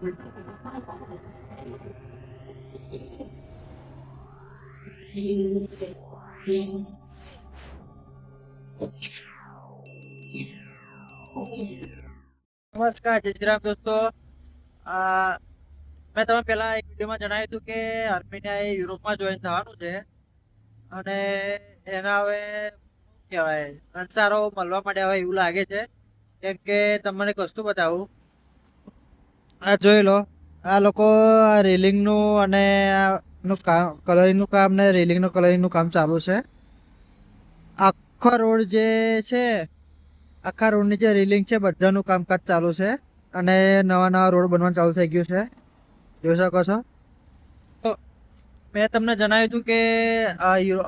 નમસ્કાર, જય શ્રી રામ દોસ્તો. મેં તમે પહેલા એક વિડીયોમાં જણાવ્યું હતું કે આર્મેનિયા એ યુરોપમાં જોઈન થવાનું છે અને એના હવે શું કહેવાય અંસારો મળવા માટે હવે એવું લાગે છે. કેમ કે તમને કશું બતાવું, આ જોઈ લો, આ લોકો રેલિંગનું અને નું કામ, કલરિંગનું કામ ને રેલિંગનું કલરિંગનું કામ ચાલુ છે. આખો રોડ જે છે, આખા રોડની જે રેલિંગ છે બધાનું કામકાજ ચાલુ છે અને નવા નવા રોડ બનવાનું ચાલુ થઈ ગયું છે, જોઈ શકો છો. તો મેં તમને જણાવ્યું હતું કે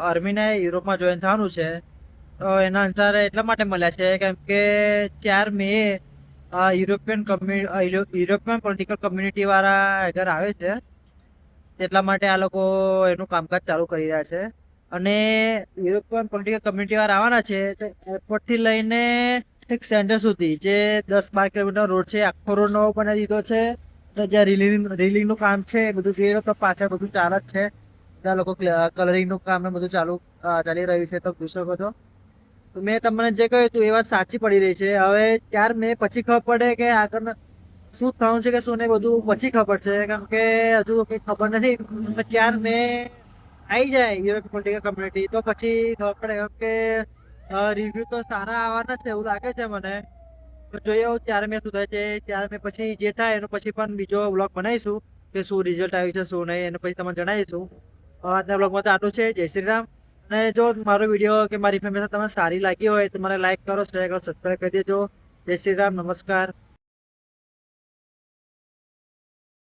આર્મેનિયા યુરોપમાં જોઈન થવાનું છે. તો એના અનુસાર એટલા માટે મળ્યા છે કેમ કે 4 મે યુરોપિયન પોલિટિકલ કમ્યુનિટી વાળા અગર આવે છે, એટલા માટે આ લોકો એનું કામકાજ ચાલુ કરી રહ્યા છે. અને યુરોપિયન પોલિટિકલ કમ્યુનિટી વાળા આવવાના છે તો એરપોર્ટ થી લઈને એક સેન્ટર સુધી જે 10-12 કિલોમીટર રોડ છે, આખો રોડ નવો બનાવી દીધો છે. જ્યાં રીલિંગ નું કામ છે બધું જોઈએ તો પાછળ બધું ચાલે જ છે. બધા લોકો કલરિંગ નું કામ ને બધું ચાલી રહ્યું છે, તો જોઈ શકો છો. મેં તમને જે કહ્યું હતું એ વાત સાચી પડી રહી છે. હવે 4 મે પછી ખબર પડે કે આગળ શું થવાનું છે કે શું નહીં, બધું પછી ખબર છે. કેમ કે હજુ કઈ ખબર નથી. 4 મે આવી જાય યુરોપિયન પોલિટિકલ કમ્યુનિટી તો પછી ખબર પડે. કેમ કે રિવ્યુ તો સારા આવવાના છે એવું લાગે છે મને. તો જોઈએ 4 મે શું થાય છે. 4 મે પછી જે થાય એનો પછી પણ બીજો વ્લોગ બનાવીશું કે શું રિઝલ્ટ આવ્યું છે શું નહીં, એને પછી તમને જણાવીશું. આજના વ્લોગમાં તો આટલું છે. જય શ્રી રામ. અને જો મારો વિડીયો કે મારી ઇન્ફોર્મેશન તમને સારી લાગી હોય તો મને લાઈક કરો, શેર કરો, સબસ્ક્રાઈબ કરી દેજો. જય શ્રી રામ, નમસ્કાર.